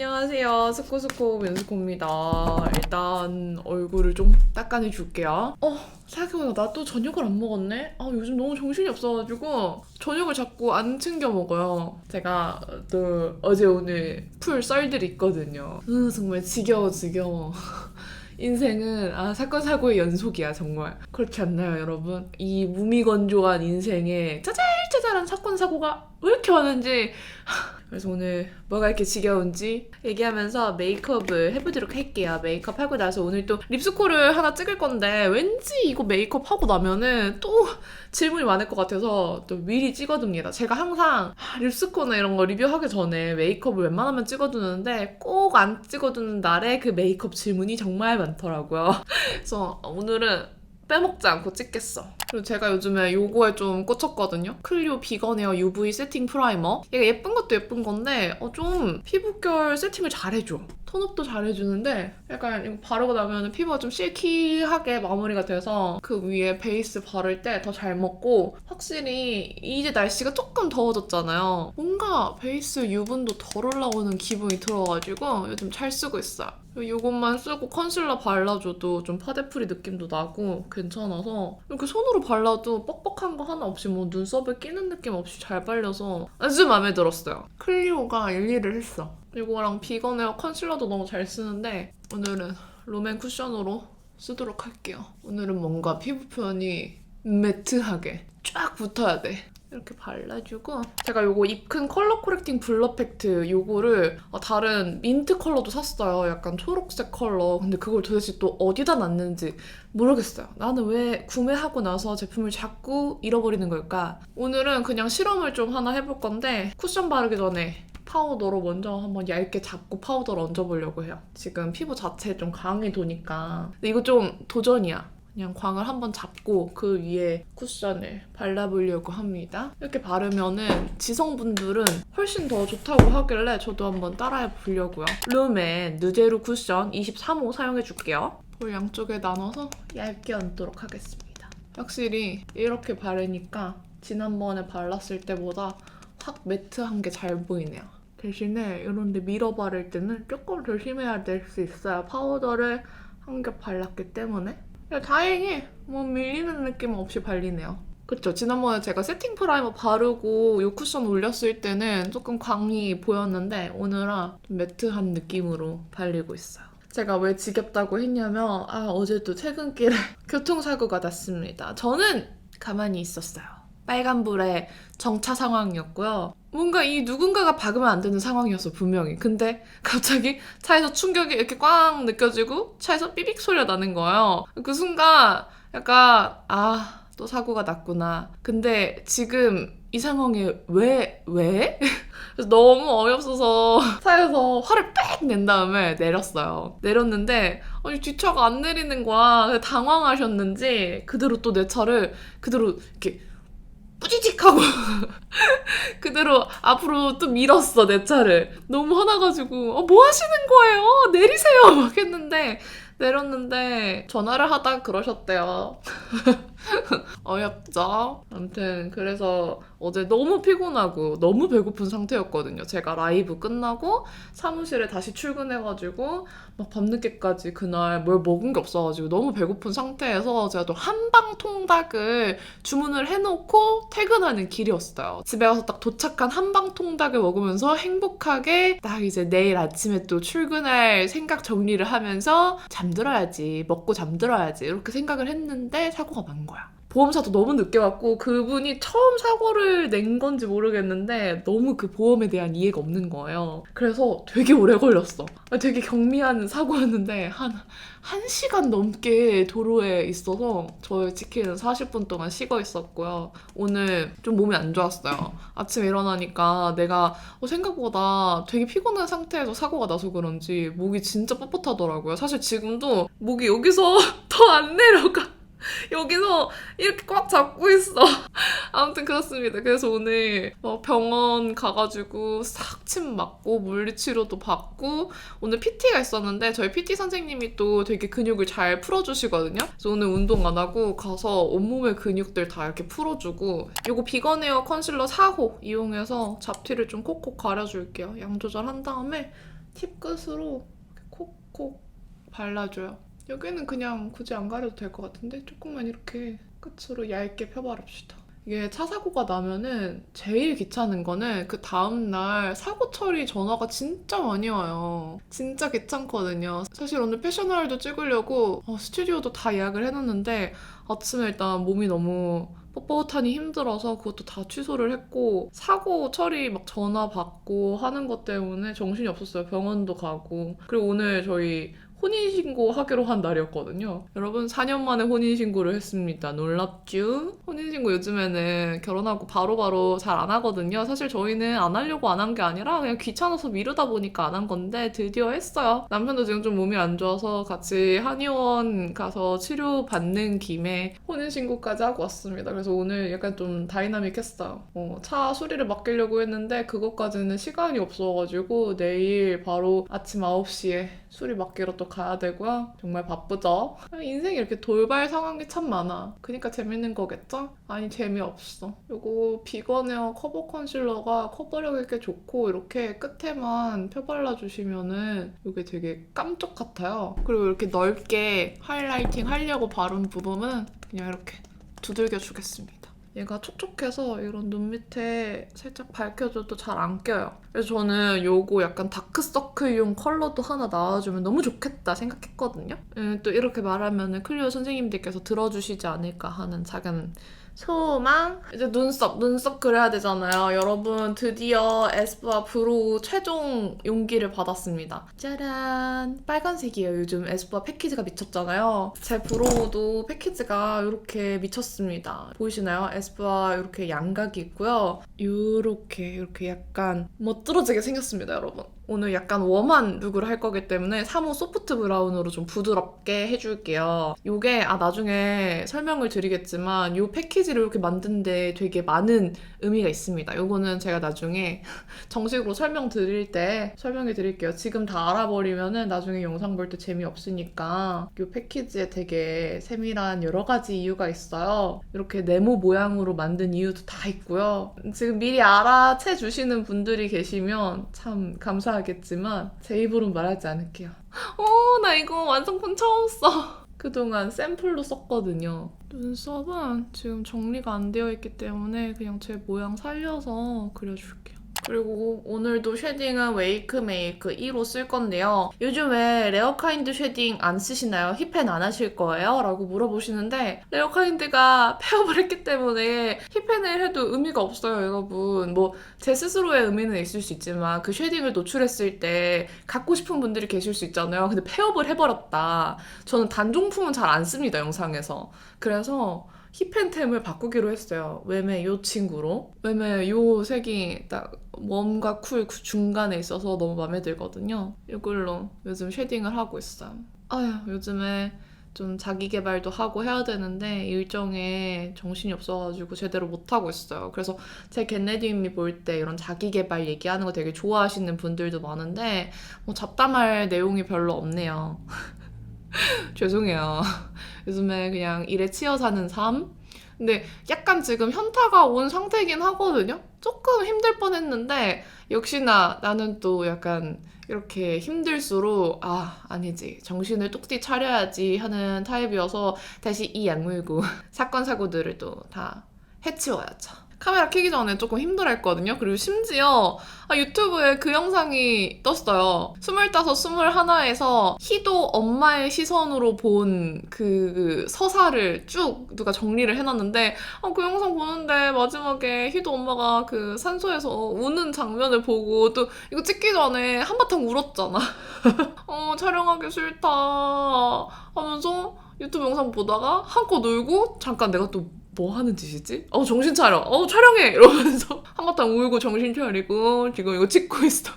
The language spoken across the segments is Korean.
안녕하세요. 스코스코 민스코입니다. 일단 얼굴을 좀 닦아내줄게요. 생각해보니까 나 또 저녁을 안 먹었네? 요즘 너무 정신이 없어가지고 저녁을 자꾸 안 챙겨 먹어요. 제가 또 어제 오늘 풀 썰들이 있거든요. 정말 지겨워. 인생은 사건 사고의 연속이야 정말. 그렇지 않나요 여러분? 이 무미건조한 인생에 짜잘짜잘한 사건 사고가 왜 이렇게 많은지. 그래서 오늘 뭐가 이렇게 지겨운지 얘기하면서 메이크업을 해보도록 할게요. 메이크업 하고 나서 오늘 또 립스코를 하나 찍을 건데 왠지 이거 메이크업 하고 나면은 또 질문이 많을 것 같아서 또 미리 찍어둡니다. 제가 항상 립스코나 이런 거 리뷰하기 전에 메이크업을 웬만하면 찍어두는데 꼭 안 찍어두는 날에 그 메이크업 질문이 정말 많더라고요. 그래서 오늘은 빼먹지 않고 찍겠어. 그리고 제가 요즘에 요거에 좀 꽂혔거든요. 클리오 비건에어 UV 세팅 프라이머. 얘가 예쁜 것도 예쁜 건데 좀 피부결 세팅을 잘해줘. 톤업도 잘해주는데 약간 이거 바르고 나면 피부가 좀 실키하게 마무리가 돼서 그 위에 베이스 바를 때 더 잘 먹고, 확실히 이제 날씨가 조금 더워졌잖아요. 뭔가 베이스 유분도 덜 올라오는 기분이 들어가지고 요즘 잘 쓰고 있어요. 이것만 쓰고 컨실러 발라줘도 좀 파데프리 느낌도 나고 괜찮아서, 이렇게 손으로 발라도 뻑뻑한 거 하나 없이 뭐 눈썹에 끼는 느낌 없이 잘 발려서 아주 마음에 들었어요. 클리오가 일일을 했어. 이거랑 비건에어 컨실러도 너무 잘 쓰는데 오늘은 롬앤 쿠션으로 쓰도록 할게요. 오늘은 뭔가 피부 표현이 매트하게 쫙 붙어야 돼. 이렇게 발라주고, 제가 요거 입큰 컬러 코렉팅 블러 팩트 요거를 다른 민트 컬러도 샀어요. 약간 초록색 컬러. 근데 그걸 도대체 또 어디다 놨는지 모르겠어요. 나는 왜 구매하고 나서 제품을 자꾸 잃어버리는 걸까? 오늘은 그냥 실험을 좀 하나 해볼 건데 쿠션 바르기 전에 파우더로 먼저 한번 얇게 잡고 파우더를 얹어보려고 해요. 지금 피부 자체에 좀 광이 도니까. 근데 이거 좀 도전이야. 그냥 광을 한번 잡고 그 위에 쿠션을 발라보려고 합니다. 이렇게 바르면은 지성분들은 훨씬 더 좋다고 하길래 저도 한번 따라해 보려고요. 룸앤 누제로 쿠션 23호 사용해줄게요. 볼 양쪽에 나눠서 얇게 얹도록 하겠습니다. 확실히 이렇게 바르니까 지난번에 발랐을 때보다 확 매트한 게 잘 보이네요. 대신에 이런 데 밀어 바를 때는 조금 조심해야 될 수 있어요. 파우더를 한 겹 발랐기 때문에. 다행히 뭐 밀리는 느낌 없이 발리네요. 그쵸? 지난번에 제가 세팅 프라이머 바르고 이 쿠션 올렸을 때는 조금 광이 보였는데 오늘은 좀 매트한 느낌으로 발리고 있어요. 제가 왜 지겹다고 했냐면 어제도 퇴근길에 교통사고가 났습니다. 저는 가만히 있었어요. 빨간불에 정차 상황이었고요. 뭔가 이 누군가가 박으면 안 되는 상황이었어 분명히. 근데 갑자기 차에서 충격이 이렇게 꽝 느껴지고 차에서 삐빅 소리가 나는 거예요. 그 순간 약간 또 사고가 났구나. 근데 지금 이 상황에 왜? 그래서 너무 어이없어서 차에서 화를 빽 낸 다음에 내렸어요. 내렸는데 뒷차가 안 내리는 거야. 당황하셨는지 그대로 또 내 차를 그대로 이렇게 뿌지직하고 그대로 앞으로 또 밀었어 내 차를. 너무 화나가지고 뭐 하시는 거예요? 내리세요 막 했는데 내렸는데 전화를 하다 그러셨대요. 어렵죠? 아무튼 그래서 어제 너무 피곤하고 너무 배고픈 상태였거든요. 제가 라이브 끝나고 사무실에 다시 출근해가지고 막 밤늦게까지 그날 뭘 먹은 게 없어가지고 너무 배고픈 상태에서 제가 또 한방 통닭을 주문을 해놓고 퇴근하는 길이었어요. 집에 와서 딱 도착한 한방 통닭을 먹으면서 행복하게 딱 이제 내일 아침에 또 출근할 생각 정리를 하면서 잠들어야지, 먹고 잠들어야지 이렇게 생각을 했는데 사고가 난 거야. 보험사도 너무 늦게 왔고 그분이 처음 사고를 낸 건지 모르겠는데 너무 그 보험에 대한 이해가 없는 거예요. 그래서 되게 오래 걸렸어. 되게 경미한 사고였는데 한 1시간 넘게 도로에 있어서 저희 치킨은 40분 동안 식어 있었고요. 오늘 좀 몸이 안 좋았어요. 아침에 일어나니까 내가 생각보다 되게 피곤한 상태에서 사고가 나서 그런지 목이 진짜 뻣뻣하더라고요. 사실 지금도 목이 여기서 더 안 내려가. 여기서 이렇게 꽉 잡고 있어. 아무튼 그렇습니다. 그래서 오늘 병원 가가지고 싹 침 맞고 물리치료도 받고 오늘 PT가 있었는데 저희 PT 선생님이 또 되게 근육을 잘 풀어주시거든요. 그래서 오늘 운동 안 하고 가서 온몸의 근육들 다 이렇게 풀어주고, 이거 비건에어 컨실러 4호 이용해서 잡티를 좀 콕콕 가려줄게요. 양 조절한 다음에 팁 끝으로 콕콕 발라줘요. 여기는 그냥 굳이 안 가려도 될 것 같은데 조금만 이렇게 끝으로 얇게 펴바릅시다. 이게 차 사고가 나면은 제일 귀찮은 거는 그 다음날 사고 처리 전화가 진짜 많이 와요. 진짜 귀찮거든요. 사실 오늘 패션하울도 찍으려고 스튜디오도 다 예약을 해놨는데 아침에 일단 몸이 너무 뻣뻣하니 힘들어서 그것도 다 취소를 했고 사고 처리 막 전화 받고 하는 것 때문에 정신이 없었어요. 병원도 가고. 그리고 오늘 저희 혼인신고 하기로 한 날이었거든요. 여러분 4년 만에 혼인신고를 했습니다. 놀랍죠? 혼인신고 요즘에는 결혼하고 바로바로 잘 안 하거든요. 사실 저희는 안 하려고 안 한 게 아니라 그냥 귀찮아서 미루다 보니까 안 한 건데 드디어 했어요. 남편도 지금 좀 몸이 안 좋아서 같이 한의원 가서 치료받는 김에 혼인신고까지 하고 왔습니다. 그래서 오늘 약간 좀 다이나믹했어요. 차 수리를 맡기려고 했는데 그것까지는 시간이 없어가지고 내일 바로 아침 9시에 수리 맡기러 또 가야 되고요. 정말 바쁘죠? 인생이 이렇게 돌발 상황이 참 많아. 그러니까 재밌는 거겠죠? 아니 재미없어. 요거 비건에어 커버 컨실러가 커버력이 꽤 좋고 이렇게 끝에만 펴발라주시면은 이게 되게 깜짝 같아요. 그리고 이렇게 넓게 하이라이팅 하려고 바른 부분은 그냥 이렇게 두들겨 주겠습니다. 얘가 촉촉해서 이런 눈 밑에 살짝 밝혀줘도 잘 안 껴요. 그래서 저는 요거 약간 다크서클용 컬러도 하나 나와주면 너무 좋겠다 생각했거든요. 또 이렇게 말하면 클리오 선생님들께서 들어주시지 않을까 하는 작은 소망. 이제 눈썹 그려야 되잖아요. 여러분 드디어 에스쁘아 브로우 최종 용기를 받았습니다. 짜란! 빨간색이에요. 요즘 에스쁘아 패키지가 미쳤잖아요. 제 브로우도 패키지가 이렇게 미쳤습니다. 보이시나요? 에스쁘아 이렇게 양각이 있고요. 이렇게 약간 멋들어지게 생겼습니다, 여러분. 오늘 약간 웜한 룩을 할 거기 때문에 3호 소프트 브라운으로 좀 부드럽게 해줄게요. 요게 나중에 설명을 드리겠지만 요 패키지를 이렇게 만든 데 되게 많은 의미가 있습니다. 요거는 제가 나중에 정식으로 설명해 드릴게요. 지금 다 알아버리면은 나중에 영상 볼 때 재미없으니까 요 패키지에 되게 세밀한 여러 가지 이유가 있어요. 이렇게 네모 모양으로 만든 이유도 다 있고요. 지금 미리 알아채 주시는 분들이 계시면 참 감사하겠지만 제 입으로는 말하지 않을게요. 나 이거 완성품 처음 써. 그동안 샘플로 썼거든요. 눈썹은 지금 정리가 안 되어 있기 때문에 그냥 제 모양 살려서 그려줄게요. 그리고 오늘도 쉐딩은 웨이크메이크 2로 쓸 건데요. 요즘 왜 레어카인드 쉐딩 안 쓰시나요? 힙펜 안 하실 거예요? 라고 물어보시는데 레어카인드가 폐업을 했기 때문에 힙펜을 해도 의미가 없어요, 여러분. 뭐 제 스스로의 의미는 있을 수 있지만 그 쉐딩을 노출했을 때 갖고 싶은 분들이 계실 수 있잖아요. 근데 폐업을 해버렸다. 저는 단종품은 잘 안 씁니다, 영상에서. 그래서 힙펜템을 바꾸기로 했어요. 웸의 요 친구로. 웸의 요 색이 딱 웜과 쿨 중간에 있어서 너무 마음에 들거든요. 이걸로 요즘 쉐딩을 하고 있어요. 요즘에 좀 자기 개발도 하고 해야 되는데 일정에 정신이 없어가지고 제대로 못하고 있어요. 그래서 제 겟레디미 볼 때 이런 자기 개발 얘기하는 거 되게 좋아하시는 분들도 많은데 뭐 잡담할 내용이 별로 없네요. 죄송해요. 요즘에 그냥 일에 치여 사는 삶? 근데 약간 지금 현타가 온 상태이긴 하거든요? 조금 힘들 뻔했는데 역시나 나는 또 약간 이렇게 힘들수록 아니지 정신을 똑띠 차려야지 하는 타입이어서 다시 이 약물고 사건 사고들을 또 다 해치워야죠. 카메라 켜기 전에 조금 힘들었거든요. 그리고 심지어 유튜브에 그 영상이 떴어요. 25, 21에서 희도 엄마의 시선으로 본 그 서사를 쭉 누가 정리를 해놨는데 그 영상 보는데 마지막에 희도 엄마가 그 산소에서 우는 장면을 보고 또 이거 찍기 전에 한바탕 울었잖아. 촬영하기 싫다 하면서 유튜브 영상 보다가 한껏 울고 잠깐 내가 또 뭐 하는 짓이지? 정신 차려. 촬영해! 이러면서 한바탕 울고 정신 차리고 지금 이거 찍고 있어요.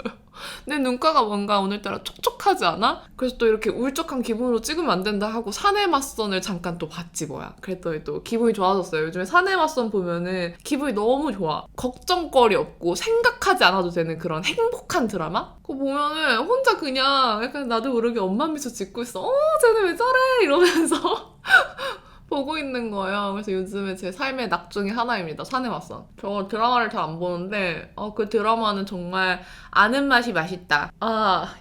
내 눈가가 뭔가 오늘따라 촉촉하지 않아? 그래서 또 이렇게 울적한 기분으로 찍으면 안 된다 하고 사내 맞선을 잠깐 또 봤지 뭐야. 그랬더니 또 기분이 좋아졌어요. 요즘에 사내 맞선 보면은 기분이 너무 좋아. 걱정거리 없고 생각하지 않아도 되는 그런 행복한 드라마? 그거 보면은 혼자 그냥 약간 나도 모르게 엄마 미소 짓고 있어. 쟤네 왜 저래? 이러면서 보고 있는 거예요. 그래서 요즘에 제 삶의 낙 중에 하나입니다. 사내마사. 저 드라마를 잘 안 보는데 그 드라마는 정말 아는 맛이 맛있다.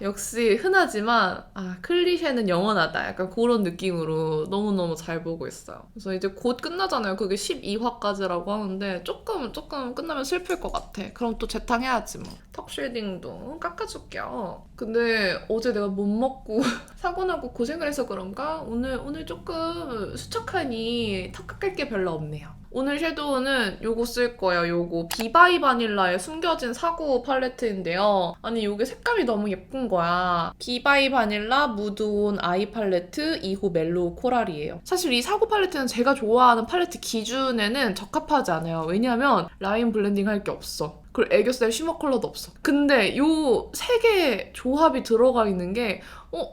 역시 흔하지만 클리셰는 영원하다. 약간 그런 느낌으로 너무너무 잘 보고 있어요. 그래서 이제 곧 끝나잖아요. 그게 12화까지라고 하는데 조금 끝나면 슬플 것 같아. 그럼 또 재탕해야지 뭐. 턱 쉐딩도 깎아줄게요. 근데 어제 내가 못 먹고 사고 나고 고생을 해서 그런가? 오늘 조금 수척하니 턱 깎을 게 별로 없네요. 오늘 섀도우는 요거 쓸 거예요. 요거 비바이 바닐라의 숨겨진 사구 팔레트인데요. 아니 요게 색감이 너무 예쁜 거야. 비바이 바닐라 무드온 아이 팔레트 2호 멜로우 코랄이에요. 사실 이 사구 팔레트는 제가 좋아하는 팔레트 기준에는 적합하지 않아요. 왜냐면 라인 블렌딩 할 게 없어. 그리고 애교살 쉬머 컬러도 없어. 근데 요 세 개 조합이 들어가 있는 게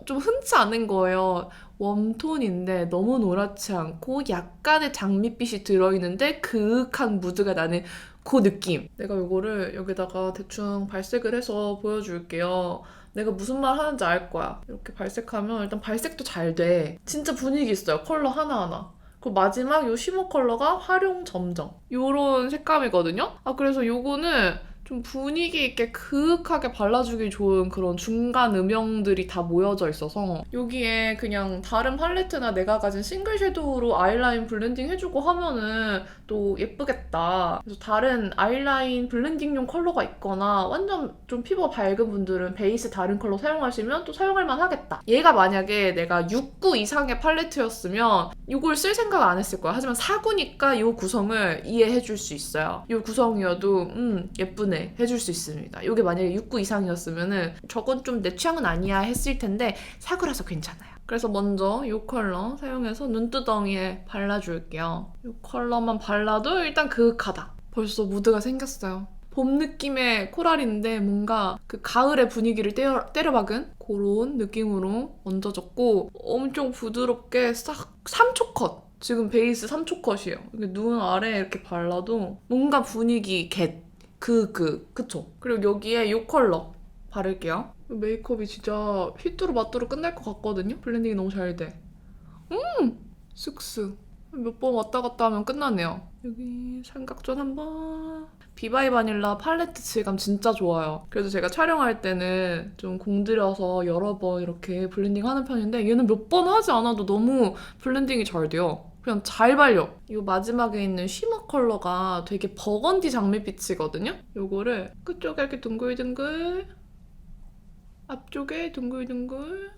좀 흔치 않은 거예요. 웜톤인데 너무 노랗지 않고 약간의 장밋빛이 들어있는데 그윽한 무드가 나는 그 느낌. 내가 이거를 여기다가 대충 발색을 해서 보여줄게요. 내가 무슨 말 하는지 알 거야. 이렇게 발색하면 일단 발색도 잘 돼. 진짜 분위기 있어요. 컬러 하나하나. 그리고 마지막 요 쉬머 컬러가 활용 점정. 요런 색감이거든요. 그래서 요거는 좀 분위기 있게 그윽하게 발라주기 좋은 그런 중간 음영들이 다 모여져 있어서 여기에 그냥 다른 팔레트나 내가 가진 싱글 섀도우로 아이라인 블렌딩 해주고 하면은 또 예쁘겠다. 그래서 다른 아이라인 블렌딩용 컬러가 있거나 완전 좀 피부가 밝은 분들은 베이스 다른 컬러 사용하시면 또 사용할만 하겠다. 얘가 만약에 내가 6구 이상의 팔레트였으면 이걸 쓸 생각 안 했을 거야. 하지만 4구니까 이 구성을 이해해줄 수 있어요. 이 구성이어도 예쁘네. 해줄 수 있습니다. 이게 만약에 6구 이상이었으면은 저건 좀 내 취향은 아니야 했을 텐데 4구라서 괜찮아요. 그래서 먼저 이 컬러 사용해서 눈두덩이에 발라줄게요. 이 컬러만 발라도 일단 그윽하다. 벌써 무드가 생겼어요. 봄 느낌의 코랄인데 뭔가 그 가을의 분위기를 때려박은 그런 느낌으로 얹어줬고 엄청 부드럽게 싹 3초 컷! 지금 베이스 3초 컷이에요. 눈 아래에 이렇게 발라도 뭔가 분위기 그쵸? 그리고 여기에 이 컬러 바를게요. 메이크업이 진짜 휘뚜루마뚜루 끝날 것 같거든요? 블렌딩이 너무 잘 돼. 쓱쓱. 몇 번 왔다 갔다 하면 끝나네요. 여기 삼각존 한번. 비바이 바닐라 팔레트 질감 진짜 좋아요. 그래서 제가 촬영할 때는 좀 공들여서 여러 번 이렇게 블렌딩 하는 편인데 얘는 몇 번 하지 않아도 너무 블렌딩이 잘 돼요. 그냥 잘 발려. 이 마지막에 있는 쉬머 컬러가 되게 버건디 장밋빛이거든요? 요거를 끝쪽에 이렇게 둥글둥글 앞쪽에 둥글둥글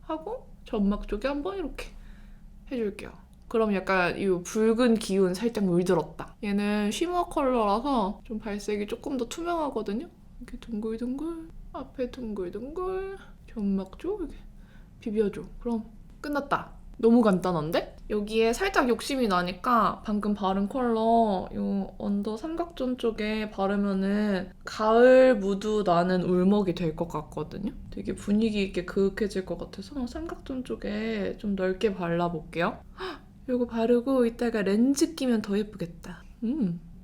하고 점막 쪽에 한번 이렇게 해줄게요. 그럼 약간 이 붉은 기운 살짝 물들었다. 얘는 쉬머 컬러라서 좀 발색이 조금 더 투명하거든요? 이렇게 둥글둥글 앞에 둥글둥글 점막 쪽 이렇게 비벼줘. 그럼 끝났다. 너무 간단한데? 여기에 살짝 욕심이 나니까 방금 바른 컬러 이 언더 삼각존 쪽에 바르면은 가을 무드 나는 울먹이 될 것 같거든요? 되게 분위기 있게 그윽해질 것 같아서 삼각존 쪽에 좀 넓게 발라볼게요. 이거 바르고 이따가 렌즈 끼면 더 예쁘겠다.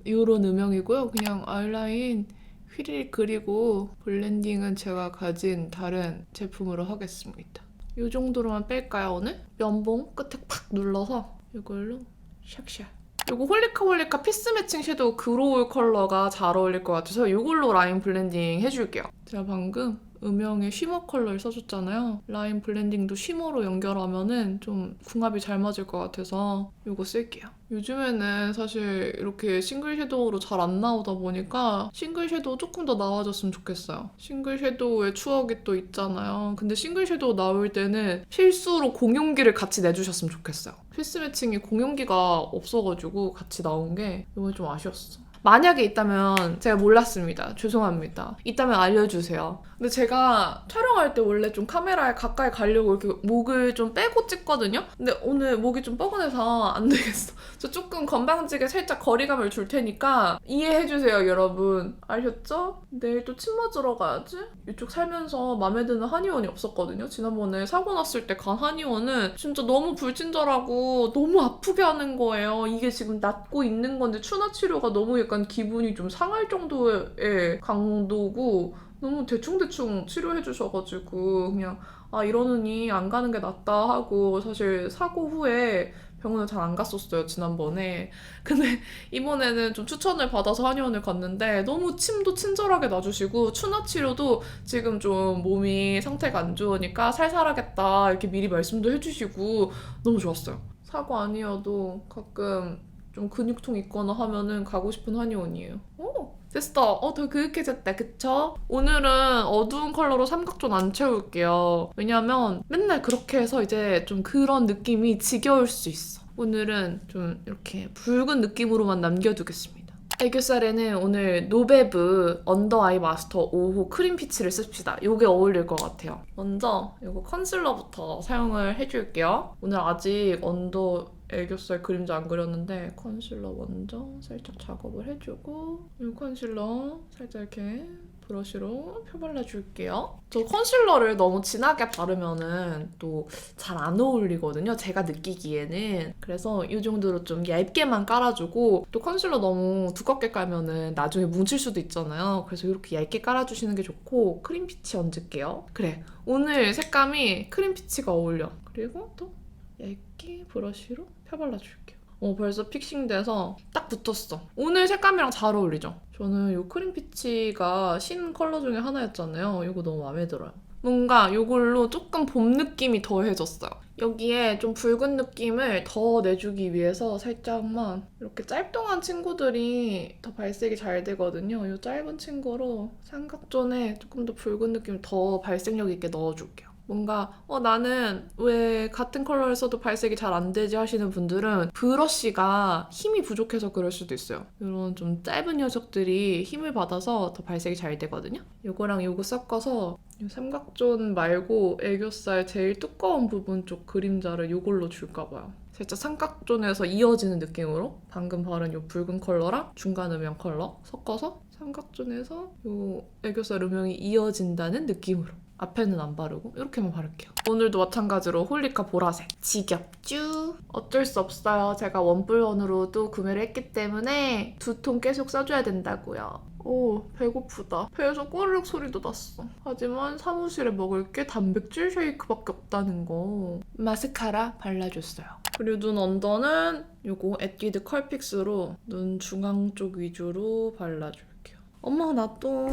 이런 음영이고요. 그냥 아이라인 휘리릭 그리고 블렌딩은 제가 가진 다른 제품으로 하겠습니다. 이 정도로만 뺄까요, 오늘? 면봉 끝에 팍 눌러서 이걸로 샥샥. 이거 홀리카 피스 매칭 섀도우 그로울 컬러가 잘 어울릴 것 같아서 이걸로 라인 블렌딩 해줄게요. 제가 방금 음영에 쉬머 컬러를 써줬잖아요. 라인 블렌딩도 쉬머로 연결하면은 좀 궁합이 잘 맞을 것 같아서 이거 쓸게요. 요즘에는 사실 이렇게 싱글 섀도우로 잘 안 나오다 보니까 싱글 섀도우 조금 더 나와줬으면 좋겠어요. 싱글 섀도우의 추억이 또 있잖아요. 근데 싱글 섀도우 나올 때는 필수로 공용기를 같이 내주셨으면 좋겠어요. 필스 매칭이 공용기가 없어가지고 같이 나온 게 이번에 좀 아쉬웠어. 만약에 있다면 제가 몰랐습니다. 죄송합니다. 있다면 알려주세요. 근데 제가 촬영할 때 원래 좀 카메라에 가까이 가려고 이렇게 목을 좀 빼고 찍거든요? 근데 오늘 목이 좀 뻐근해서 안 되겠어. 저 조금 건방지게 살짝 거리감을 줄 테니까 이해해주세요, 여러분. 아셨죠? 내일 또 침 맞으러 가야지? 이쪽 살면서 마음에 드는 한의원이 없었거든요? 지난번에 사고 났을 때 간 한의원은 진짜 너무 불친절하고 너무 아프게 하는 거예요. 이게 지금 낫고 있는 건데 추나 치료가 너무 약간 기분이 좀 상할 정도의 강도고 너무 대충대충 치료해 주셔가지고 그냥 아 이러느니 안 가는 게 낫다 하고 사실 사고 후에 병원을 잘 안 갔었어요, 지난번에. 근데 이번에는 좀 추천을 받아서 한의원을 갔는데 너무 침도 친절하게 놔주시고 추나 치료도 지금 좀 몸이 상태가 안 좋으니까 살살하겠다 이렇게 미리 말씀도 해주시고 너무 좋았어요. 사고 아니어도 가끔 좀 근육통 있거나 하면은 가고 싶은 한의원이에요. 오! 됐어. 더 그윽해졌다. 그쵸? 오늘은 어두운 컬러로 삼각존 안 채울게요. 왜냐면 맨날 그렇게 해서 이제 좀 그런 느낌이 지겨울 수 있어. 오늘은 좀 이렇게 붉은 느낌으로만 남겨두겠습니다. 애교살에는 오늘 노베브 언더 아이 마스터 5호 크림 피치를 씁시다. 이게 어울릴 것 같아요. 먼저 이거 컨실러부터 사용을 해줄게요. 오늘 아직 언더 애교살 그림자 안 그렸는데 컨실러 먼저 살짝 작업을 해주고 이 컨실러 살짝 이렇게 브러쉬로 펴발라줄게요. 저 컨실러를 너무 진하게 바르면은 또 잘 안 어울리거든요. 제가 느끼기에는. 그래서 이 정도로 좀 얇게만 깔아주고 또 컨실러 너무 두껍게 깔면은 나중에 뭉칠 수도 있잖아요. 그래서 이렇게 얇게 깔아주시는 게 좋고 크림 피치 얹을게요. 그래, 오늘 색감이 크림 피치가 어울려. 그리고 또 얇게 브러쉬로 펴발라줄게요. 벌써 픽싱돼서 딱 붙었어. 오늘 색감이랑 잘 어울리죠? 저는 이 크림 피치가 신 컬러 중에 하나였잖아요. 이거 너무 마음에 들어요. 뭔가 이걸로 조금 봄 느낌이 더해졌어요. 여기에 좀 붉은 느낌을 더 내주기 위해서 살짝만 이렇게 짧동한 친구들이 더 발색이 잘 되거든요. 이 짧은 친구로 삼각존에 조금 더 붉은 느낌을 더 발색력 있게 넣어줄게요. 뭔가 나는 왜 같은 컬러를 써도 발색이 잘 안 되지 하시는 분들은 브러쉬가 힘이 부족해서 그럴 수도 있어요. 이런 좀 짧은 녀석들이 힘을 받아서 더 발색이 잘 되거든요. 요거랑 요거 섞어서 이 삼각존 말고 애교살 제일 두꺼운 부분 쪽 그림자를 요걸로 줄까 봐요. 살짝 삼각존에서 이어지는 느낌으로 방금 바른 요 붉은 컬러랑 중간 음영 컬러 섞어서 삼각존에서 요 애교살 음영이 이어진다는 느낌으로 앞에는 안 바르고 이렇게만 바를게요. 오늘도 마찬가지로 홀리카 보라색. 지겹쥬? 어쩔 수 없어요. 제가 원뿔원으로도 구매를 했기 때문에 2통 계속 써줘야 된다고요. 오, 배고프다. 배에서 꼬르륵 소리도 났어. 하지만 사무실에 먹을 게 단백질 쉐이크밖에 없다는 거. 마스카라 발라줬어요. 그리고 눈 언더는 요거 에뛰드 컬픽스로 눈 중앙 쪽 위주로 발라줄게요. 엄마 나 또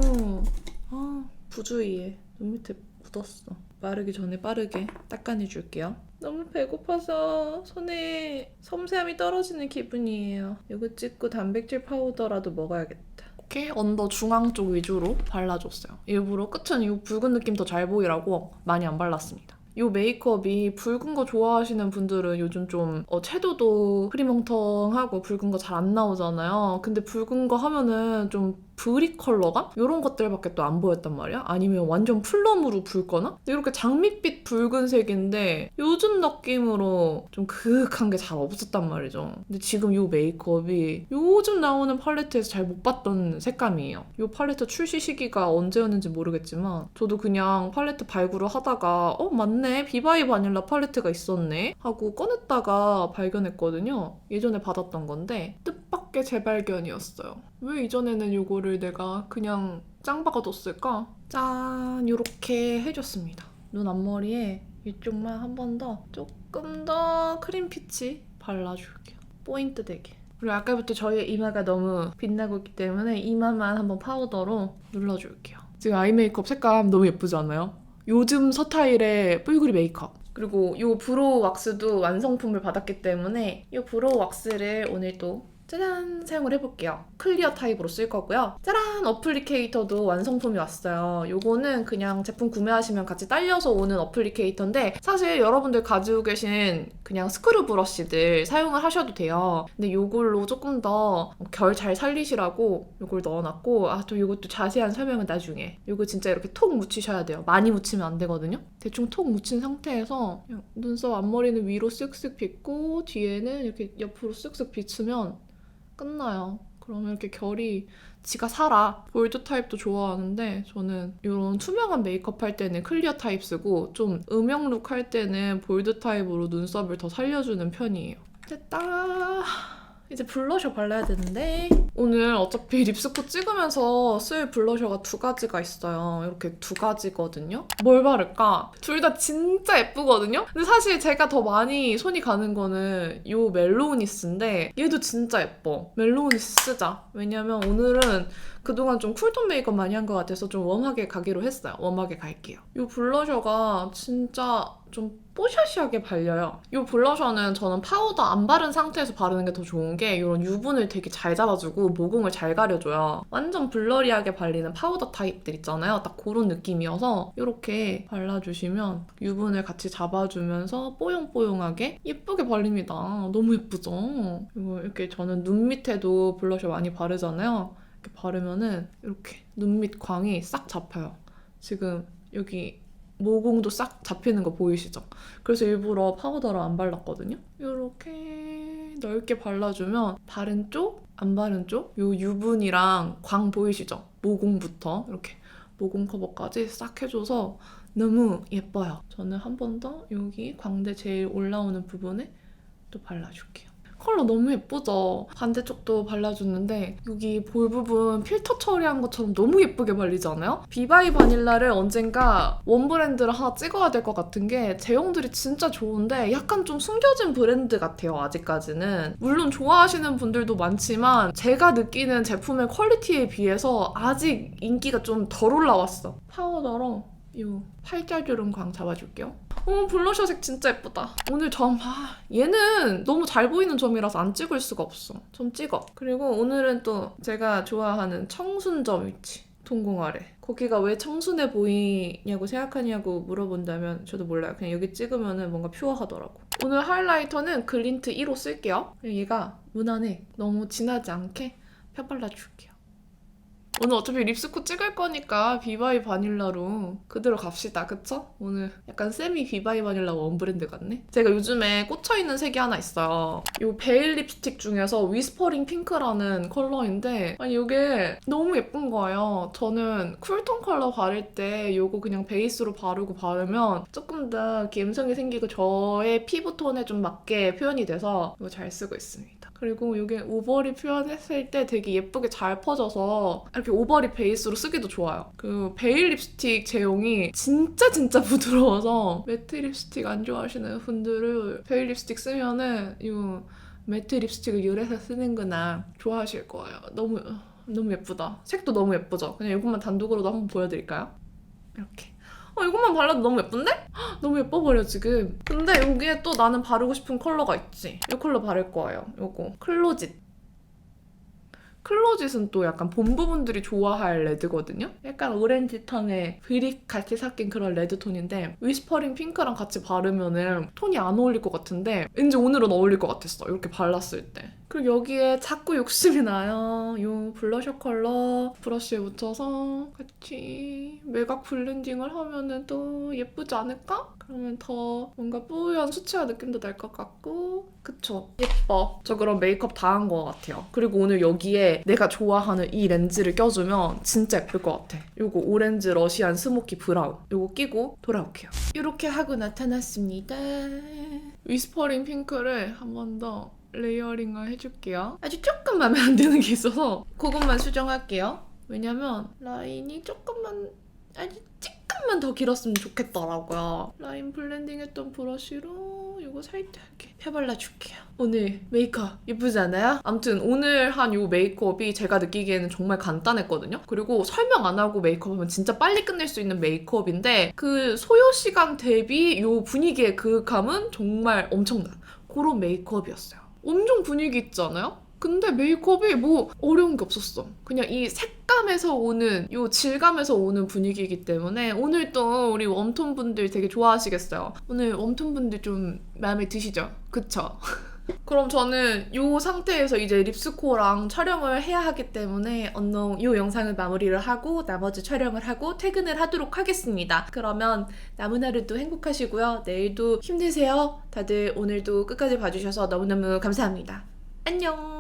부주의해. 눈 밑에 묻었어. 마르기 전에 빠르게 닦아내줄게요. 너무 배고파서 손에 섬세함이 떨어지는 기분이에요. 이거 찍고 단백질 파우더라도 먹어야겠다. 이렇게 언더 중앙 쪽 위주로 발라줬어요. 일부러 끝은 이 붉은 느낌 더 잘 보이라고 많이 안 발랐습니다. 이 메이크업이 붉은 거 좋아하시는 분들은 요즘 좀 채도도 흐리멍텅하고 붉은 거 잘 안 나오잖아요. 근데 붉은 거 하면은 좀 브릭 컬러감? 이런 것들밖에 또 안 보였단 말이야? 아니면 완전 플럼으로 붉거나? 이렇게 장밋빛 붉은색인데 요즘 느낌으로 좀 그윽한 게 잘 없었단 말이죠. 근데 지금 이 메이크업이 요즘 나오는 팔레트에서 잘 못 봤던 색감이에요. 이 팔레트 출시 시기가 언제였는지 모르겠지만 저도 그냥 팔레트 발굴을 하다가 맞네? 비바이 바닐라 팔레트가 있었네? 하고 꺼냈다가 발견했거든요. 예전에 받았던 건데 뜻밖의 재발견이었어요. 왜 이전에는 이거를 내가 그냥 짱 박아뒀을까? 짠! 요렇게 해줬습니다. 눈 앞머리에 이쪽만 한 번 더 조금 더 크림 피치 발라줄게요. 포인트 되게. 그리고 아까부터 저희 이마가 너무 빛나고 있기 때문에 이마만 한번 파우더로 눌러줄게요. 지금 아이 메이크업 색감 너무 예쁘지 않아요? 요즘 스타일의 뿔그리 메이크업. 그리고 이 브로우 왁스도 완성품을 받았기 때문에 이 브로우 왁스를 오늘 또 짜잔! 사용을 해볼게요. 클리어 타입으로 쓸 거고요. 짜란! 어플리케이터도 완성품이 왔어요. 요거는 그냥 제품 구매하시면 같이 딸려서 오는 어플리케이터인데 사실 여러분들 가지고 계신 그냥 스크류 브러쉬들 사용을 하셔도 돼요. 근데 요걸로 조금 더 결 잘 살리시라고 요걸 넣어놨고 또 이것도 자세한 설명은 나중에. 요거 진짜 이렇게 톡 묻히셔야 돼요. 많이 묻히면 안 되거든요. 대충 톡 묻힌 상태에서 그냥 눈썹 앞머리는 위로 쓱쓱 빗고 뒤에는 이렇게 옆으로 쓱쓱 비추면 끝나요. 그러면 이렇게 결이 지가 살아. 볼드 타입도 좋아하는데 저는 이런 투명한 메이크업 할 때는 클리어 타입 쓰고 좀 음영 룩 할 때는 볼드 타입으로 눈썹을 더 살려주는 편이에요. 됐다. 이제 블러셔 발라야 되는데 오늘 어차피 립스코 찍으면서 쓸 블러셔가 두 가지가 있어요. 이렇게 두 가지거든요. 뭘 바를까? 둘 다 진짜 예쁘거든요? 근데 사실 제가 더 많이 손이 가는 거는 이 멜로우니스인데 얘도 진짜 예뻐. 멜로우니스 쓰자. 왜냐면 오늘은 그동안 좀 쿨톤 메이크업 많이 한 것 같아서 좀 웜하게 가기로 했어요. 웜하게 갈게요. 이 블러셔가 진짜 좀 뽀샤시하게 발려요. 이 블러셔는 저는 파우더 안 바른 상태에서 바르는 게 더 좋은 게 이런 유분을 되게 잘 잡아주고 모공을 잘 가려줘요. 완전 블러리하게 발리는 파우더 타입들 있잖아요. 딱 그런 느낌이어서 이렇게 발라주시면 유분을 같이 잡아주면서 뽀용뽀용하게 예쁘게 발립니다. 너무 예쁘죠? 그리고 이렇게 저는 눈 밑에도 블러셔 많이 바르잖아요. 이렇게 바르면은 이렇게 눈 밑 광이 싹 잡혀요. 지금 여기 모공도 싹 잡히는 거 보이시죠? 그래서 일부러 파우더를 안 발랐거든요. 이렇게 넓게 발라주면 바른 쪽, 안 바른 쪽 요 유분이랑 광 보이시죠? 모공부터 이렇게 모공 커버까지 싹 해줘서 너무 예뻐요. 저는 한 번 더 여기 광대 제일 올라오는 부분에 또 발라줄게요. 컬러 너무 예쁘죠? 반대쪽도 발라주는데 여기 볼 부분 필터 처리한 것처럼 너무 예쁘게 발리지 않아요? 비바이 바닐라를 언젠가 원 브랜드를 하나 찍어야 될 것 같은 게 제형들이 진짜 좋은데 약간 좀 숨겨진 브랜드 같아요, 아직까지는. 물론 좋아하시는 분들도 많지만 제가 느끼는 제품의 퀄리티에 비해서 아직 인기가 좀 덜 올라왔어. 파우더로 이 팔자주름 광 잡아줄게요. 블러셔 색 진짜 예쁘다. 오늘 얘는 너무 잘 보이는 점이라서 안 찍을 수가 없어. 좀 찍어. 그리고 오늘은 또 제가 좋아하는 청순점 위치. 동공 아래. 거기가 왜 청순해 보이냐고 생각하냐고 물어본다면 저도 몰라요. 그냥 여기 찍으면 뭔가 퓨어하더라고. 오늘 하이라이터는 글린트 1호 쓸게요. 얘가 무난해. 너무 진하지 않게 펴발라줄게요. 오늘 어차피 립스코 찍을 거니까 비바이 바닐라로 그대로 갑시다. 그쵸? 오늘 약간 세미 비바이 바닐라 원 브랜드 같네? 제가 요즘에 꽂혀있는 색이 하나 있어요. 이 베일 립스틱 중에서 위스퍼링 핑크라는 컬러인데 아니 이게 너무 예쁜 거예요. 저는 쿨톤 컬러 바를 때 이거 그냥 베이스로 바르면 조금 더 감성이 생기고 저의 피부톤에 좀 맞게 표현이 돼서 이거 잘 쓰고 있습니다. 그리고 이게 오버립 표현했을 때 되게 예쁘게 잘 퍼져서 이렇게 오버립 베이스로 쓰기도 좋아요. 그 베일 립스틱 제형이 진짜 부드러워서 매트 립스틱 안 좋아하시는 분들은 베일 립스틱 쓰면은 이 매트 립스틱을 열해서 쓰는구나 좋아하실 거예요. 너무 예쁘다. 색도 너무 예쁘죠? 그냥 이것만 단독으로도 한번 보여드릴까요? 이렇게. 이것만 발라도 너무 예쁜데? 너무 예뻐 보여 지금. 근데 여기에 또 나는 바르고 싶은 컬러가 있지. 이 컬러 바를 거예요. 요거 클로짓. 클로짓은 또 약간 본 부분들이 좋아할 레드거든요? 약간 오렌지 톤에 브릭 같이 섞인 그런 레드톤인데 위스퍼링 핑크랑 같이 바르면은 톤이 안 어울릴 것 같은데 왠지 오늘은 어울릴 것 같았어. 이렇게 발랐을 때. 그리고 여기에 자꾸 욕심이 나요. 이 블러셔 컬러 브러쉬에 묻혀서 같이 매각 블렌딩을 하면은 또 예쁘지 않을까? 그러면 더 뭔가 뿌연 수채화 느낌도 날 것 같고 그쵸? 예뻐. 저 그럼 메이크업 다 한 것 같아요. 그리고 오늘 여기에 내가 좋아하는 이 렌즈를 껴주면 진짜 예쁠 것 같아. 요거 오렌지 러시안 스모키 브라운 요거 끼고 돌아올게요. 이렇게 하고 나타났습니다. 위스퍼링 핑크를 한 번 더 레이어링을 해줄게요. 아주 조금 마음에 안 드는 게 있어서 그것만 수정할게요. 왜냐면 라인이 아주 조금만 더 길었으면 좋겠더라고요. 라인 블렌딩 했던 브러쉬로 이거 살짝 이렇게 펴발라줄게요. 오늘 메이크업 예쁘지 않아요? 아무튼 오늘 한 이 메이크업이 제가 느끼기에는 정말 간단했거든요. 그리고 설명 안 하고 메이크업하면 진짜 빨리 끝낼 수 있는 메이크업인데 그 소요 시간 대비 이 분위기의 그윽함은 정말 엄청난 그런 메이크업이었어요. 엄청 분위기 있지 않아요? 근데 메이크업이 뭐 어려운 게 없었어. 그냥 이 색감에서 오는 이 질감에서 오는 분위기이기 때문에 오늘 또 우리 웜톤 분들 되게 좋아하시겠어요. 오늘 웜톤 분들 좀 마음에 드시죠? 그쵸? 그럼 저는 이 상태에서 이제 립스코랑 촬영을 해야 하기 때문에 이 영상을 마무리를 하고 나머지 촬영을 하고 퇴근을 하도록 하겠습니다. 그러면 남은 하루도 행복하시고요. 내일도 힘내세요. 다들 오늘도 끝까지 봐주셔서 너무너무 감사합니다. 안녕!